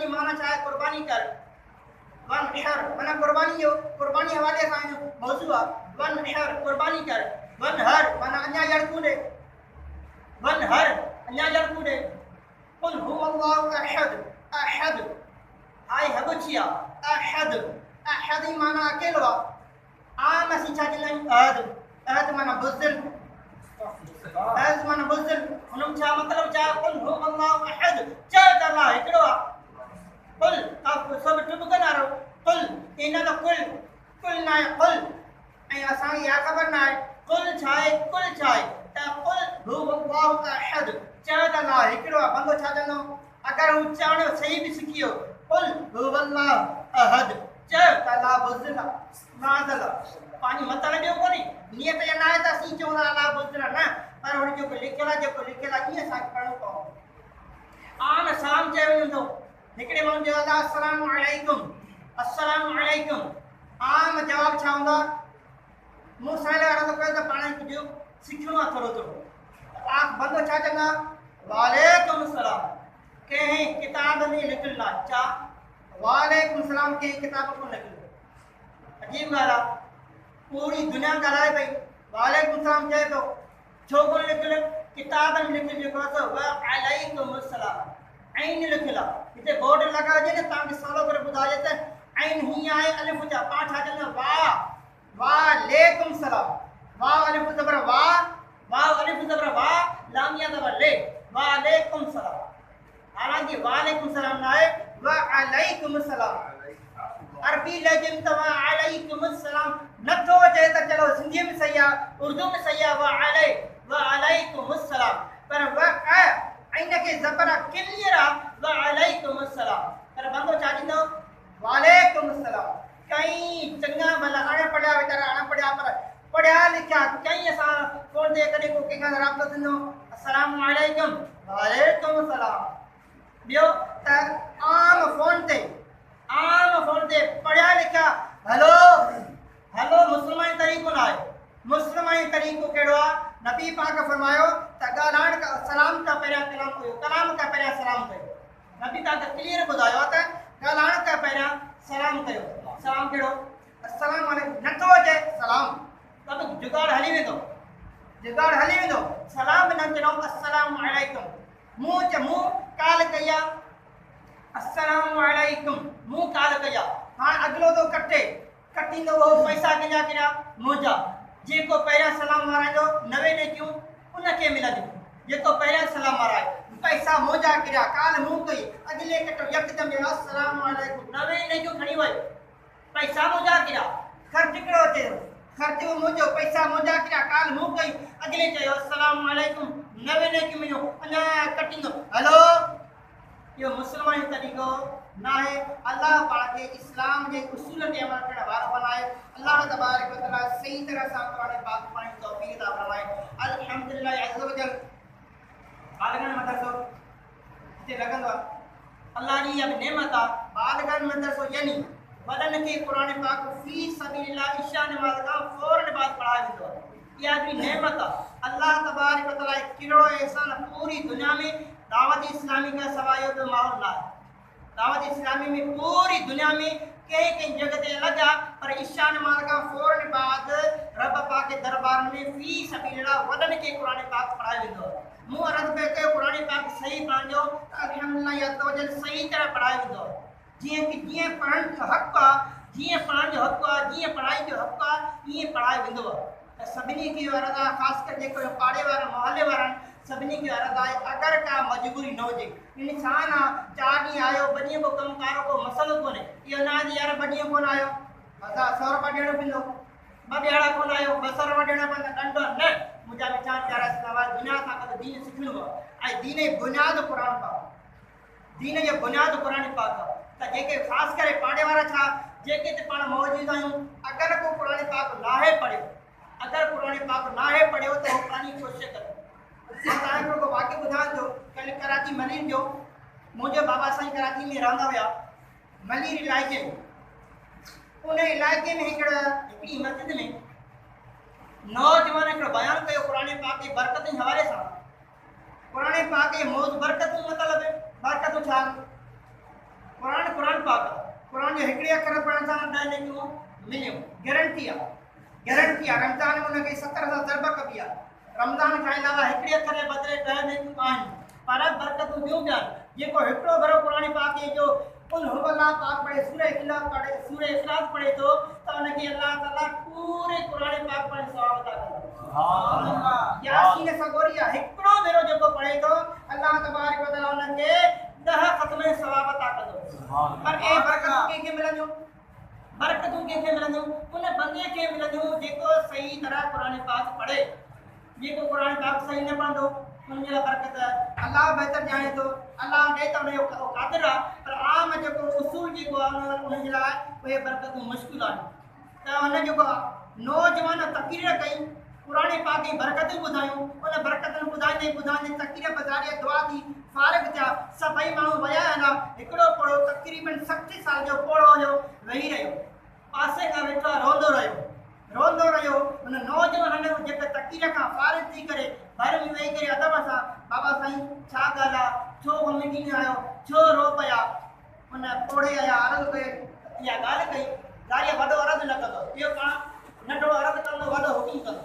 माना छा आहे क़ुर्बानी कर वन हर माना क़ुर्बानी हवाले सां मौज़ू आहे वन हर क़ुर्बानी कर वन हर माना अञा जड़कू ॾे वन हर अञा जड़कू ॾे कुल हु अल्लाहु अहद आई हबचिया अहद ई माना अकेलो आहे आम असीं छा चवंदा आहियूं अहद माना बुज़दिल हुनम छा मतलब छा कुल हु अल्लाहु अहद चए त अल्लाह हिकिड़ो आहे कुल आप सब टुब कना रहो कुल इन न कुल ना है कुल ऐं असां या खबर ना है कुल छाए त कुल हु अल्लाहु अहद चए त अल्लाह हिकिड़ो आहे बंदो छा चवंदो अगर हू चवण सही बि सिखी वियो कुल हु अल्लाहु अहद चए त अल्लाह बुज़दिल नाज़ल पानी मतलब ॿियो कोन्हे नियत या न आहे त असीं चऊं अल्लाह बुज़दिल न पर हुन जेको लिखियलु आहे कीअं असांखे पढ़णो पवंदो आम सलाम चयो वेंदो हिकिड़े माण्हू चयो अस्सलामु अलैकुम आम जवाबु छा हूंदो आहे मूं सां अर्ज़ु कयो त पाण कुझु सिखणो आहे थोरो आप बंदो छा चवंदा वालेकुम सलाम कंहिं किताब में लिखियलु आहे छा वालेकुम सलाम कंहिं किताब कोन लिखियलु अजीब ॻाल्हि आहे पूरी दुनिया ॻाल्हाए पई वालेकुम सलाम चए थो छो कोन लिखियलु किताब में लिखियलु जेको आहे वालेकुम सलाम ऐन लिखियलु आहे हिते बोर्ड लॻा हुजे न तव्हांखे सवलो करे ॿुधाइजे त ऐन हीअं आहे अलिफ जा पाण छा चवंदा वालेकुम सलाम वाह अलिफ ज़बर वाह अलिफ ज़बर वाह लामिया ज़बर ले वालेकुम सलाम हालांकि वालेकुम सलाम ना है वालेकुम सलाम अरबी लहजे में तो वालेकुम सलाम नथो अचे त चलो सिंधी में सही आहे उर्दू में सही आहे वालेकुम सलाम पर ऐन के ज़बर क्लियर आहे वालेकुम सलाम पर बंदो छा चवंदो वालेकुम सलाम कई चङा भला अणपढ़िया वीचारा अणपढ़िया पर पढ़िया लिखिया कई असां फोन ते कॾहिं को कंहिंखां राब्तो थींदो अस्सलामु अलैकुम वालेकुम सलाम ॿियो त आम फोन ते पढ़िया लिखिया हेलो मुस्लमानी तरीक़ो न आहे मुस्लमानी तरीक़ो कहिड़ो आहे नबी पाक फरमायो त ॻाल्हाइण खां सलाम खां पहिरियां कलाम खां पहिरियां सलाम कयो नबी पाक क्लियर ॿुधायो त ॻाल्हाइण खां पहिरियां सलाम कयो सलाम कहिड़ो अस्सलाम वालेकुम नथो अचे सलाम त जुगाड़ हली वेंदो सलाम न चवणो अस्सलामु अलैकुम मूं काल कई आहे अस्सलामु अलैकुम मूं काल कई आहे हाणे अॻिलो तो कटींदो वो पैसा कंहिंजा कहिड़ा मुंहिंजा जेको पहिरियां सलाम माराईंदो 90 नेकियूं उनखे मिलंदियूं जेको पहिरियां सलाम माराए पैसा मुंहिंजा कहिड़ा काल मूं कई अॻिले कटो यकदमि अस्सलामु अलैकुम 90 नेकियूं खणी वयो पैसा मुंहिंजा कहिड़ा ख़र्च कहिड़ो अचे ख़र्च मुंहिंजो पैसा मुंहिंजा कहिड़ा काल मूं कई अॻिले चयो अस्सलामु अलैकुम 90 नेकियूं मिलियूं अञा कटींदो हेलो यो मुस्लमानी तरीक़ो ना है अल्लाह पाक के इस्लाम के उसूल ते अमल करण वारो बनाए अल्लाह तबारक व तआला सही तरह से कुरान पाक पढ़ने की तौफीक अता फरमाए अल्हम्दुलिल्लाह अज़्ज़ व जल बालगन मदरसो ते लगंदो अल्लाह जी अब नेमत आहे बालगन मदरसो यानी वडन के कुरान पाक फी सबीलिल्लाह इशा नमाज का फौरन बाद पढ़ाया वेंदो इहा भी नेमत आहे अल्लाह तबारक व तआला किरो एहसान पूरी दुनिया में दावत इस्लामी का सवाइ जो माहौल ना है दावत इस्लामी में पूरी दुनिया में कई जगह ते अलग है पर इशा नमाज का फौरन बाद रब पाक के दरबार में फी सबीलिल्लाह वडन के कुरान पाक पढ़ाया वेंदो मु अर्ज पे के कुरान पाक सही पढ़ो अल्हम्दुलिल्लाह अल्लाह वजल सही तरह पढ़ाया वेंदो जिए कि जिए पढ़न जो हक है जिए पढ़न जो हक है जिए पढ़ाई जो हक है ये पढ़ाया वेंदो सभिनी की अर्ज आहे खास कर जेको पाड़े वारा मोहल्ले वारा सभिनी की अर्ज आहे अगर का मजबूरी न हुजे इंसान आहे 4 ॾींहं आयो 2 ॾींहं को कमु कारो को मसलो कोन्हे इहो न आहे यार 2 ॾींहं कोन आयो असां 100 रुपया ॾियणो पवंदो 2 ॾियारा कोन आयो 200 रुपया ॾियणा पवंदा ॾंडो न मुंहिंजा वीचार प्यारा सवाल दुनिया सां गॾु दीन सिखणो आहे ऐं दीन जी बुनियाद क़ुरान पाक दीन जी बुनियाद क़ुरान पाक आहे त जेके ख़ासि करे पाड़े वारा छा जेके ते पाण मौजूद आहियूं अगरि को क़ुरान पाक नाहे पढ़ियो अगर कुरान पाक नाहे पढ़ियो तो पुरानी कोशिश करो तव्हांखे को वाक़ियो ॿुधायां थो कल कराची मलीर जो मुंहिंजो बाबा साईं कराची में रहंदा हुआ मलीर इलाइक़े में उन इलाइक़े में हिकिड़ी मस्जिद में नौजवान हिकिड़ो बयानु कयो क़ुर पाक जी बरकत जे हवाले सां। क़ुर पाक जी मौज बरकतूं मतिलबु बरकतूं छा? क़ुर पाक क़ुर जो हिकिड़े अखर पढ़ण सां 10 नेकियूं मिलियूं, गारंटी आहे। रमज़ान में उनखे 70 सां ज़रब कबी आहे। रमज़ान खां अलावा हिकिड़े अखर जे बदिले 10 नेकियूं आहिनि, पर बरकतूं ॿियूं बि आहिनि। जेको हिकिड़ो भेरो क़ुर पाक जो कुल हुवल्लाह पाक पढ़े, सूरह इखलास पढ़े तो उनखे अल्लाह ताला पूरे क़ुर पाक पढ़े सवाब अता कंदो। यासीन सगोरिया हिकिड़ो भेरो जेको पढ़े तो अल्लाह तबारक व तआला उनखे 10 ख़त्म सवाब अता कंदो। पर ए बरकतूं कंहिंखे मिलंदियूं? बरकतूं कंहिंखे मिलंदियूं? उन बंदे खे मिलंदियूं जेको सही तरह क़ुर पाक पढ़े। जेको क़ुर पाक सही न पढ़ंदो उनजे लाइ बरकत अल्लाह बहितर ॼाणे थो, अल्लाह ॾे त उनजो क़ादिर आहे, पर आम जेको उसूल जेको आहे उनजे लाइ उहे बरकतूं मुश्किल आहिनि। त हुन जेको नौजवान तक़रीर कई, क़ुर पाक जी बरकतूं ॿुधायूं, उन बरकतूं ॿुधाईंदे तक़रीर बज़ारिया दुआ थी, फारिग थिया, सभई माण्हू विया आहिनि। हिकिड़ो पोड़ो तक़रीबन 60 साल जो पोड़ो हुयो, वेही रहियो, पासे खां वेठो रोंदो रहियो। हुन नौजवान जेके तक़रीर खां फारिग थी करे घर में वेही करे अदब सां, बाबा साईं छा ॻाल्हि आहे, छो ग़मगीन न आहियो, छो रो पिया? हुन पोड़े आया अर्ज़ु कई, इहा ॻाल्हि कई, ॻाल्हि वॾो अर्ज़ु न कंदो, इहो पाण नंढो अर्ज़ु कंदो, वॾो हुकुम कंदो।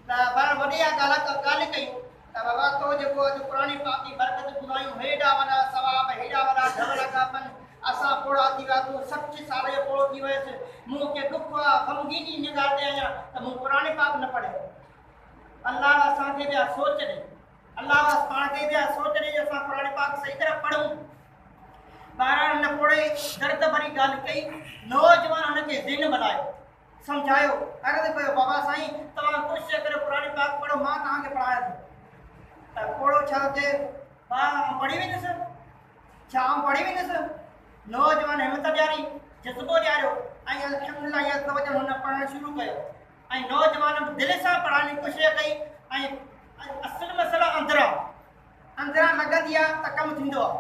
त पर वॾी ॻाल्हि कई त बाबा तो जेको अॼु क़ुर पाक जी बरकत ॿुधायूं, हेॾा वॾा सवाब, हेॾा वॾा ढब लॻा पन, असां पोड़ा थी वियासीं, 60 साल जो पोड़ो थी वियसि, मूंखे दुख आहे, ग़मगीनी इन ॻाल्हि ते आहियां त मूं क़ुर पाक न पढ़ियो। अल्लाह असांखे बि सोच ॾे, अल्लाह पाण खे बि सोच ॾे असां क़ुर पाक सही तरह पढ़ूं। ॿारनि हुन पोड़े दर्द भरी ॻाल्हि कई, नौजवान हुनखे ज़िन बनायो, सम्झायो, अर्ज़ु कयो बाबा साईं तव्हां कोशिशि करे क़ुर पाक पढ़ो, मां तव्हांखे पढ़ायां थो। त पोड़ो छा चए, मां पढ़ी वेंदुसि, छा आउं पढ़ी वेंदुसि? नौजवान हिमत ॾियारी, जज़्बो ॾियारियो ऐं अल्हम्दुलिल्लाह इहा तवजो हुन पढ़णु शुरू कयो ऐं नौजवान दिलि सां पढ़ण जी कोशिशि कई। ऐं असुलु मसइलो अंदरां लॻंदी आहे त कमु थींदो आहे।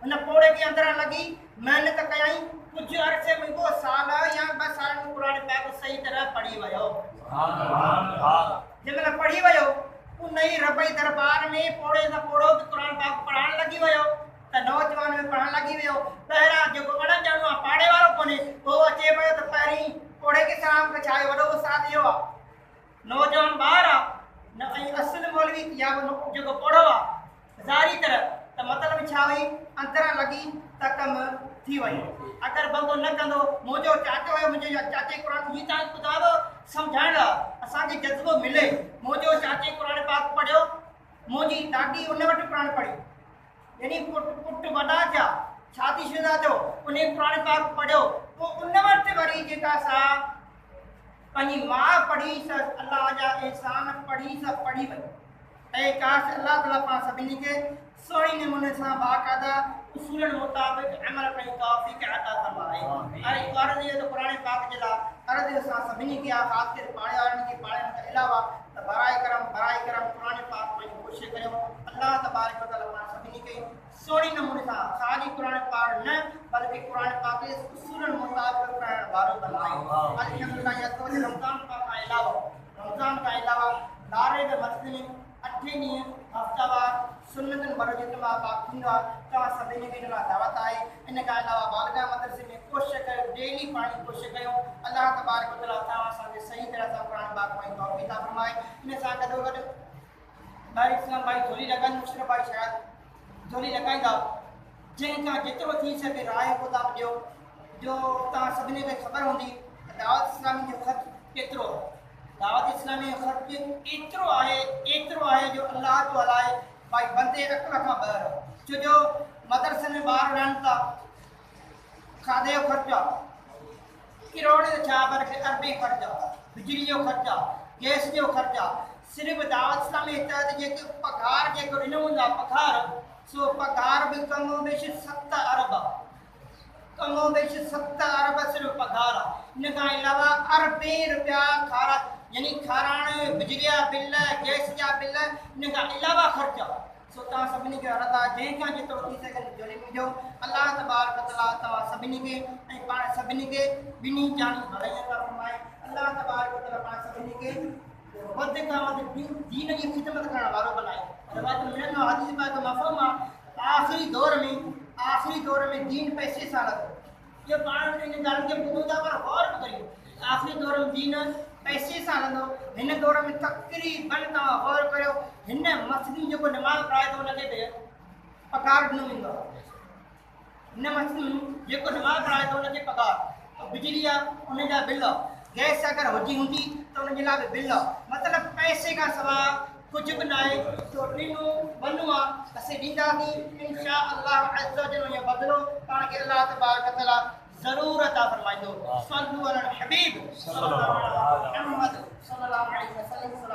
हुन पोड़े खे अंदरां लॻी, महिनत कयई, कुझु अरसे में को साल या 2 साल में क़ुर पाक सही तरह पढ़ी वियो। जंहिंमहिल पढ़ी वियो उन ई रबई दरबार में पोड़े सां पोड़ो बि क़ुर पाक पढ़ण लॻी वियो त नौजवान में पढ़ण लॻी वियो। पहिरां जेको अणॼणो आहे, पाड़े वारो कोन्हे, उहो अचे पियो त पहिरीं पोड़े खे सलाम करे, छा वॾो उस्ताद इहो आहे, नौजवान ॿार आहे न, ऐं असुलु मौलवी या जेको पोड़ो आहे ज़ारी तरह, त मतिलबु छा हुई, अंदरां लॻी त कमु थी वई। अगरि बंदो न कंदो, मुंहिंजो चाचो हुयो, मुंहिंजे चाचे क़ुर जी तव्हां ॿुधायो सम्झाइण लाइ असांखे जज़्बो मिले, मुंहिंजो चाचे क़ुर पाक पढ़ियो, मुंहिंजी ॾाॾी उन वटि क़ुर पढ़ी, यानी पुट वॾा थिया, शादीशुदा थियो, उन क़ुर पाक पढ़ियो, पोइ उन वटि वरी जेका सा पंहिंजी माउ पढ़ी, अल्लाह जा एहसान पढ़ी वई। ऐं काश अल्लाह ताला पाण सभिनी खे सुहिणे नमूने सां बाक़ायदा उसूलनि मुताबिक़ अमल करण जी तौफ़ीक़ अता फरमाए। ऐं अर्ज़ु इहो त क़ुर पाक जे लाइ अर्ज़ु असां सभिनी खे आहे, ख़ासि करे पाड़े वारनि खे पाड़नि खां अलावा त बराए करम क़ुर पाक पढ़ण जी कोशिशि करियो। अल्लाह तबारक व तआला पाण सभिनी खे सुहिणे नमूने सां ख़ाली क़ुर पाक न बल्कि क़ुर पाक जे उसूलनि मुताबिक़ पढ़ण वारो बनाए। अल्हम्दुलिल्लाह रमज़ान खां अलावा दारे में मस्जिद में 8 ॾींहं हफ़्तावार सुन्नतनि बरोजतमा पाक थींदो आहे। तव्हां सभिनी खे इन लाइ दावत आहे। इन खां अलावा बालगा मदरसे में कोशिशि कयो, डेली पढ़ण जी कोशिशि कयो। अल्लाह तबारक व तआला तव्हां असांखे सही तरह सां क़ुर पाक पढ़ण जी तौफ़ीक़ अता फरमाए। इन सां गॾोगॾु भाई इस्लाम भाई झोली लॻाइनि, मुशरफ भाई शायदि झोली लॻाईंदा, जंहिंखां जेतिरो थी सघे राय ख़ुदा ॾियो। जो तव्हां सभिनी खे ख़बर हूंदी त दावत इस्लामी जो ख़र्चु केतिरो आहे। दावत इस्लामी जो ख़र्चु एतिरो आहे जो अल्लाह जो हलाए भाई बंदे अक़ल खां ॿाहिरि आहे। छो जो मदरसे में ॿार रहनि था, खाधे जो ख़र्चु आहे, किरोड़े जो छा पर अरबी ख़र्चु आहे, बिजली जो ख़र्चु आहे, गैस जो ख़र्चु आहे। सिर्फ़ु दावत इस्लामी जे तहत जेके पघार जेको ॾिनो हूंदो आहे पघार, सो पघार बि कमो बेशि 7 अरब आहे। कमो बेशि 7 अरब सिर्फ़ु पघार आहे। इन खां अलावा अरबें रुपया यानी खाराइण, बिजली जा बिल, गैस जा बिल, इन खां अलावा ख़र्च आहे। सो तव्हां सभिनी खे रदा जंहिंखां जेतिरो थी सघे जोड़े मुंहिंजो अलाह तबारक तआला तव्हां सभिनी खे ऐं पाण सभिनी खे ॿिन्ही जानी भलाई अता फरमाए। अलाह तबारक तआला पाण सभिनी खे वधि खां वधि दीन जी ख़िदमत करण वारो बनाए। रिवायत में मिलंदो आहे, हदीस पाक मफ़हूम आहे, आख़िरी दौर में दीन पैसे सां लॻो। इहो पाण इन ॻाल्हि खे ॿुधूं था पर गौर बि करियो। आख़िरी दौर में दीन पैसे सां हलंदो। हिन दौर में तक़रीबन तव्हां गौर करियो, हिन मस्जिद जेको नमाज़ पढ़ाए थो हुनखे पगार ॾिनो वेंदो आहे। हिन मस्जिद में जेको नमाज़ पढ़ाए थो हुनखे पगार, बिजली आहे उनजा बिल, गैस अगरि हुजी हूंदी त उनजे लाइ बि बिल। मतिलबु पैसे खां सवाइ कुझु बि न आहे। तो ॾिनो वञो आहे असीं ॾींदासीं इंशा अल्लाह अज़्ज़ व जल जो बदिलो पाण खे अल्लाह तबारक तआला ज़रूर अता फरमाईंदो। सल्लु अलल हबीब सल्लल्लाहु अलैहि वसल्लम।